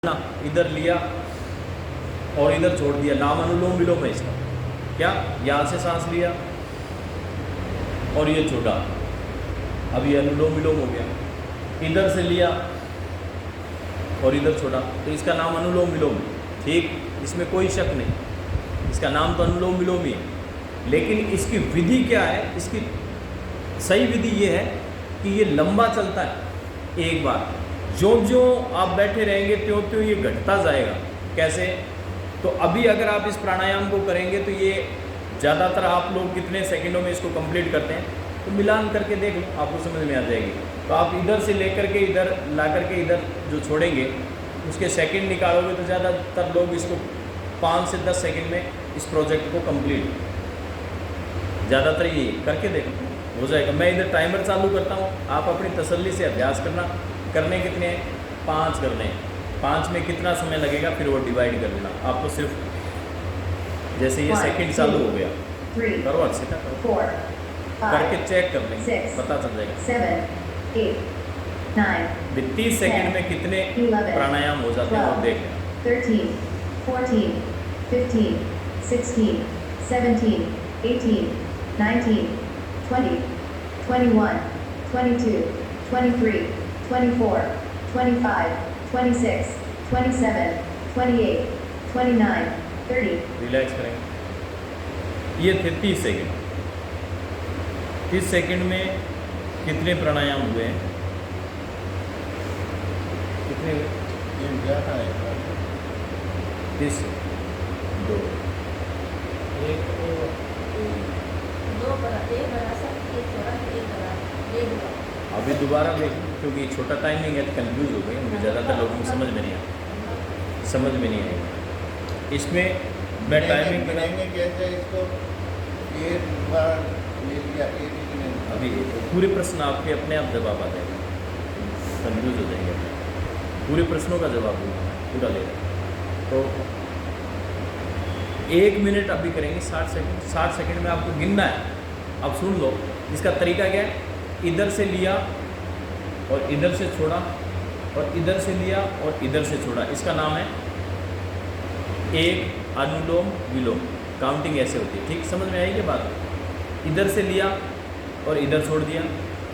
ना, इधर लिया और इधर छोड़ दिया, नाम अनुलोम विलोम है इसका। क्या, यहाँ से सांस लिया और ये छोड़ा, अब ये अनुलोम विलोम हो गया। इधर से लिया और इधर छोड़ा, तो इसका नाम अनुलोम विलोम है। ठीक, इसमें कोई शक नहीं, इसका नाम तो अनुलोम विलोम ही है। लेकिन इसकी विधि क्या है? इसकी सही विधि ये है कि ये लंबा चलता है। एक बार जो आप बैठे रहेंगे त्यों त्यों ये घटता जाएगा। कैसे? तो अभी अगर आप इस प्राणायाम को करेंगे तो ये ज़्यादातर आप लोग कितने सेकंडों में इसको कंप्लीट करते हैं, तो मिलान करके देख लो, आपको समझ में आ जाएगी। तो आप इधर से लेकर के इधर ला करके इधर जो छोड़ेंगे उसके सेकंड निकालोगे तो ज़्यादातर लोग इसको 5 से 10 सेकंड में इस प्रोजेक्ट को कंप्लीट, ज़्यादातर ये करके देखो हो जाएगा। मैं इधर टाइमर चालू करता हूँ, आप अपनी तसल्ली से अभ्यास करना। करने कितने हैं? 5 करने हैं। 5 में कितना समय लगेगा फिर वो डिवाइड कर देना। आपको सिर्फ जैसे ये सेकंड चालू हो गया, करो अच्छे से करो, करके चेक कर लेंगे, पता चल जाएगा। 7, 8, 9, 30 सेकंड में कितने प्राणायाम हो जाते हैं और देख लें। 13, 14, 15, 16, 17, 18, 19, 20, 21, 22, 23, 24, 25, 26, 27, 28, 29, 30. रिलैक्स करेंगे। ये थे 30 सेकंड। 30 सेकंड में कितने प्राणायाम हुए हैं? कितने हुए? 30, 2, 1, अभी दोबारा देखें क्योंकि छोटा टाइमिंग है तो कंफ्यूज हो गए, मुझे ज़्यादातर लोगों को समझ में नहीं आएगा। इसमें मैं टाइमिंग बनाएंगे कैसे इसको, एक बार ले लिया एक ही नहीं। अभी पूरे प्रश्न आपके अपने आप जवाब आ जाएगा, कंफ्यूज हो जाएंगे। पूरे प्रश्नों का जवाब पूरा लेगा। तो 1 मिनट अभी करेंगे 60 सेकंड। 60 सेकंड में आपको गिनना है। अब सुन लो, इसका तरीका क्या है? इधर से लिया और इधर से छोड़ा और इधर से लिया और इधर से छोड़ा, इसका नाम है एक अनुलोम विलोम। काउंटिंग ऐसे होती है। ठीक, समझ में आएगी बात? इधर से लिया और इधर छोड़ दिया,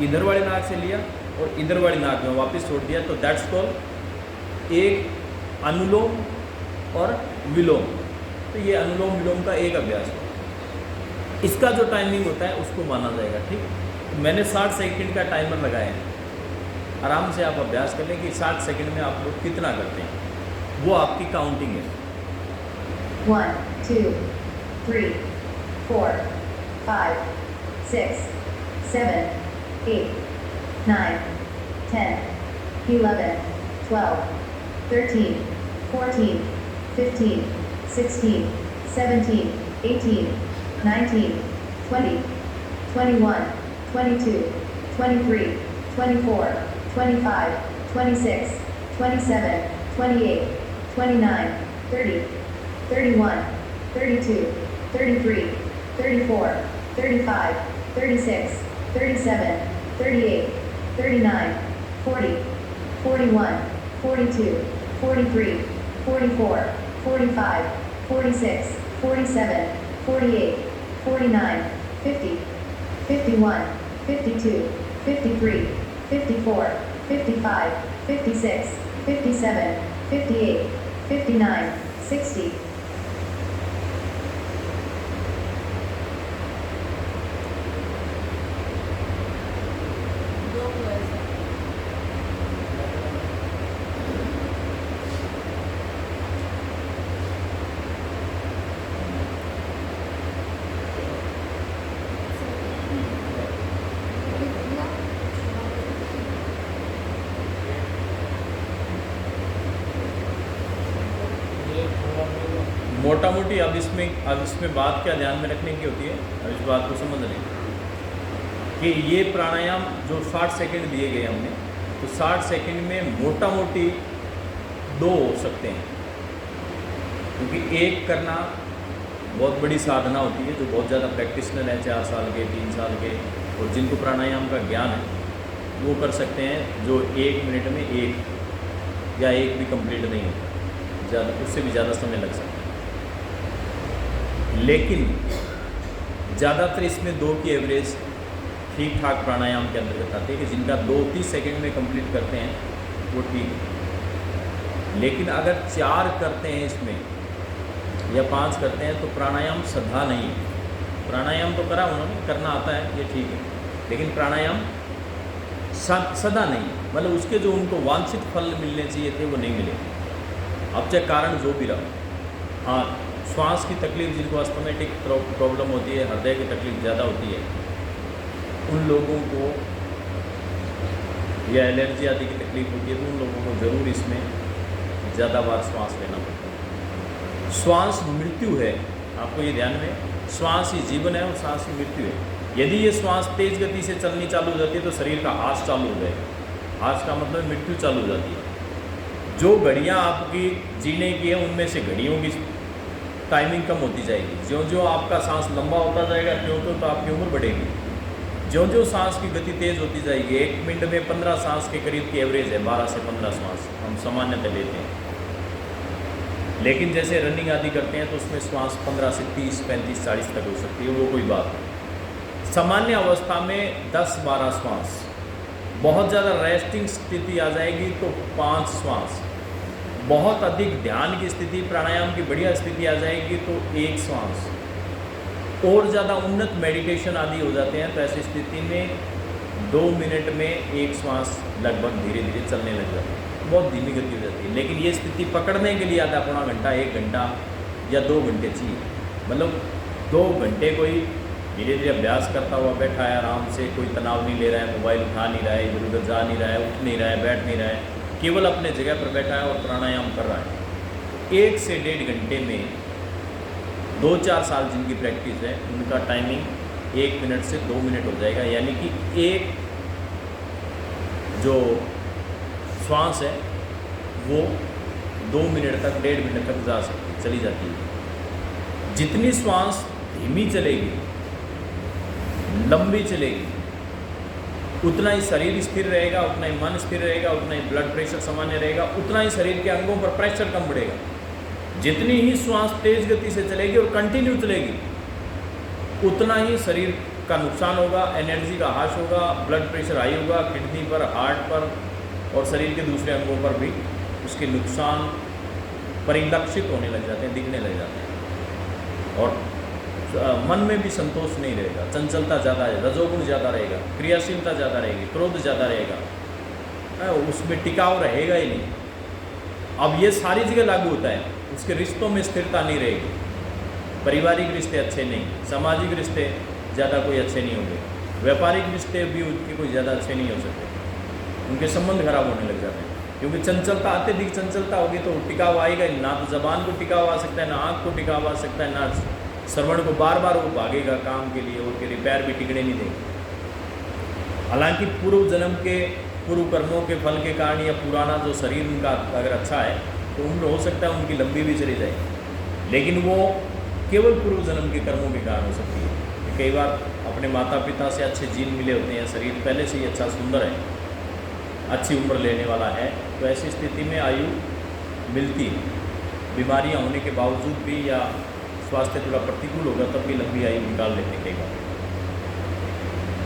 इधर वाले नाक से लिया और इधर वाली नाक में वापस छोड़ दिया, तो दैट्स कॉल्ड एक अनुलोम और विलोम। तो ये अनुलोम विलोम का एक अभ्यास है। इसका जो टाइमिंग होता है उसको माना जाएगा। ठीक, मैंने 60 सेकंड का टाइमर लगाया है। आराम से आप अभ्यास कर लें कि 60 सेकंड में आप लोग कितना करते हैं, वो आपकी काउंटिंग है। 1, 2, 3, 4, 5, 6, 7, 8, 9, 10, 11, 12, 13, 14, 15, 16, 17, 18, 19, 20, 21, 22, 23, 24, 25, 26, 27, 28, 29, 30, 31, 32, 33, 34, 35, 36, 37, 38, 39, 40, 41, 42, 43, 44, 45, 46, 47, 48, 49, 50, 51, 52, 53, 54, 55, 56, 57, 58, 59, 60. मोटा मोटी अब इसमें बात क्या ध्यान में रखने की होती है, अब इस बात को समझ लें कि ये प्राणायाम जो 60 सेकंड दिए गए हमने, तो 60 सेकंड में मोटा मोटी 2 हो सकते हैं, क्योंकि एक करना बहुत बड़ी साधना होती है। जो बहुत ज़्यादा प्रैक्टिशनर हैं, 4 साल के, 3 साल के, और जिनको प्राणायाम का ज्ञान है वो कर सकते हैं, जो 1 मिनट में एक या एक भी कंप्लीट नहीं होता, ज़्यादा उससे भी ज़्यादा समय लग सकता है। लेकिन ज़्यादातर इसमें 2 की एवरेज ठीक ठाक प्राणायाम के अंतर्गत आती है कि जिनका 2-30 सेकंड में कंप्लीट करते हैं वो ठीक है। लेकिन अगर 4 करते हैं इसमें या 5 करते हैं तो प्राणायाम सदा नहीं है। प्राणायाम तो करा उन्होंने, करना आता है, ये ठीक है, लेकिन प्राणायाम सदा नहीं, मतलब उसके जो उनको वांछित फल मिलने चाहिए थे वो नहीं मिले, अब चाहे कारण जो भी रहा। हाँ, श्वास की तकलीफ, जिनको अस्थमेटिक प्रॉब्लम होती है, हृदय की तकलीफ ज़्यादा होती है, उन लोगों को या एलर्जी आदि की तकलीफ होती है, तो उन लोगों को ज़रूर इसमें ज़्यादा बार श्वास लेना पड़ता है। श्वास मृत्यु है, आपको ये ध्यान में, श्वास ही जीवन है और सांस ही मृत्यु है। यदि ये श्वास तेज गति से चलनी चालू हो जाती है तो शरीर का ह्रास चालू हो जाएगा। ह्रास का मतलब मृत्यु चालू हो जाती है। जो घड़ियाँ आपकी जीने की है उनमें से घड़ियों की टाइमिंग कम होती जाएगी। ज्यों ज्यों आपका सांस लंबा होता जाएगा त्यों त्यों तो आपकी उम्र बढ़ेगी। ज्यों ज्यों सांस की गति तेज़ होती जाएगी, 1 मिनट में 15 सांस के करीब की एवरेज है, 12 से 15 सांस हम सामान्यतः लेते हैं। लेकिन जैसे रनिंग आदि करते हैं तो उसमें श्वास 15 से 30, 35, 40 तक हो सकती है, वो कोई बात नहीं। सामान्य अवस्था में 10-12 श्वास, बहुत ज़्यादा रेस्टिंग स्थिति आ जाएगी तो 5 श्वास, बहुत अधिक ध्यान की स्थिति, प्राणायाम की बढ़िया स्थिति आ जाएगी तो 1 श्वास, और ज़्यादा उन्नत मेडिटेशन आदि हो जाते हैं तो ऐसी स्थिति में 2 मिनट में 1 श्वास लगभग धीरे धीरे चलने लग जाता है, बहुत धीमी गति हो जाती है। लेकिन ये स्थिति पकड़ने के लिए आधा पौना घंटा, 1 घंटा या 2 घंटे चाहिए। मतलब 2 घंटे कोई धीरे धीरे अभ्यास करता हुआ बैठा है आराम से, कोई तनाव नहीं ले रहा है, मोबाइल उठा नहीं रहा है, इधर उधर जा नहीं रहा है, उठ नहीं रहा है, बैठ नहीं रहा है, केवल अपने जगह पर बैठा है और प्राणायाम कर रहा है, 1 से 1.5 घंटे में 2-4 साल जिनकी प्रैक्टिस है उनका टाइमिंग 1 मिनट से 2 मिनट हो जाएगा। यानी कि एक जो श्वास है वो 2 मिनट तक, 1.5 मिनट तक जा सकती, चली जाती है। जितनी श्वास धीमी चलेगी, लंबी चलेगी, उतना ही शरीर स्थिर रहेगा, उतना ही मन स्थिर रहेगा, उतना ही ब्लड प्रेशर सामान्य रहेगा, उतना ही शरीर के अंगों पर प्रेशर कम बढ़ेगा। जितनी ही श्वास तेज गति से चलेगी और कंटिन्यू चलेगी, उतना ही शरीर का नुकसान होगा, एनर्जी का ह्रास होगा, ब्लड प्रेशर हाई होगा, किडनी पर, हार्ट पर और शरीर के दूसरे अंगों पर भी उसके नुकसान परिलक्षित होने लग जाते हैं, दिखने लग जाते हैं। और मन में भी संतोष नहीं रहेगा, चंचलता ज़्यादा है, रजोगुण ज़्यादा रहेगा, क्रियाशीलता ज़्यादा रहेगी, क्रोध ज़्यादा रहेगा, उसमें टिकाव रहेगा ही नहीं। अब ये सारी जगह लागू होता है, उसके रिश्तों में स्थिरता नहीं रहेगी, पारिवारिक रिश्ते अच्छे नहीं, सामाजिक रिश्ते ज़्यादा कोई अच्छे नहीं होंगे, व्यापारिक रिश्ते भी उनके कोई ज़्यादा अच्छे नहीं हो सकते, उनके संबंध खराब होने लग जाते हैं। क्योंकि चंचलता, अत्यधिक चंचलता होगी तो टिकाव आएगा ही, ना तो जबान को टिकाव आ सकता है, ना आँख को टिकाव आ सकता है, ना श्रवण को बार बार वो भागेगा काम के लिए, और फिर पैर भी टिकने नहीं देंगे। हालांकि पूर्व जन्म के पूर्व कर्मों के फल के कारण या पुराना जो शरीर उनका अगर अच्छा है तो उम्र हो सकता है उनकी लंबी भी चली जाएगी, लेकिन वो केवल पूर्व जन्म के कर्मों के कारण हो सकती है। कई बार अपने माता पिता से अच्छे जीन मिले होते हैं, शरीर पहले से ही अच्छा सुंदर है, अच्छी उम्र लेने वाला है, तो ऐसी स्थिति में आयु मिलती है। बीमारियां होने के बावजूद भी या स्वास्थ्य थोड़ा प्रतिकूल होगा तब भी लंबी आयु निकाल लेते हैं, कई बार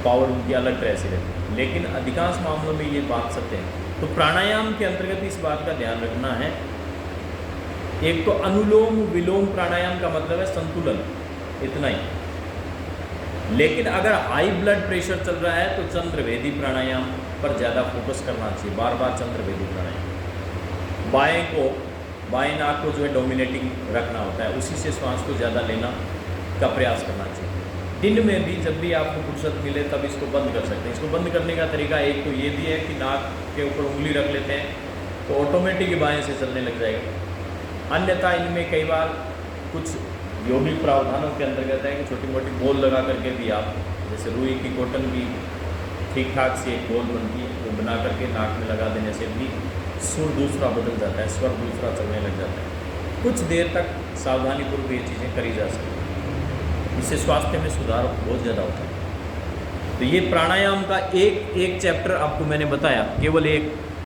पावर उनकी अलग तरह से रहती है। लेकिन अधिकांश मामलों में ये बात सत्य है। तो प्राणायाम के अंतर्गत इस बात का ध्यान रखना है, एक तो अनुलोम विलोम प्राणायाम का मतलब है संतुलन, इतना ही। लेकिन अगर हाई ब्लड प्रेशर चल रहा है तो चंद्रभेदी प्राणायाम पर ज़्यादा फोकस करना चाहिए, बार बार चंद्रभेदी प्राणायाम। बाएं नाक को जो है डोमिनेटिंग रखना होता है, उसी से श्वास को ज़्यादा लेना का प्रयास करना चाहिए। दिन में भी जब भी आपको फुर्सत मिले तब इसको बंद कर सकते हैं। इसको बंद करने का तरीका एक तो ये भी है कि नाक के ऊपर उंगली रख लेते हैं तो ऑटोमेटिक बाएं से चलने लग जाएगा। अन्यथा इनमें कई बार कुछ यौगिक प्रावधानों के अंतर्गत है कि छोटी मोटी बॉल लगा करके भी आप, जैसे रुई की, कॉटन की ठीक ठाक से एक बॉल बनती है, वो बना करके नाक में लगा देने से भी सुर दूसरा बदल जाता है, स्वर दूसरा चलने लग जाता है। कुछ देर तक सावधानीपूर्वक ये चीज़ें करी जा सकती हैं, इससे स्वास्थ्य में सुधार बहुत ज़्यादा होता है। तो ये प्राणायाम का एक चैप्टर आपको मैंने बताया, केवल एक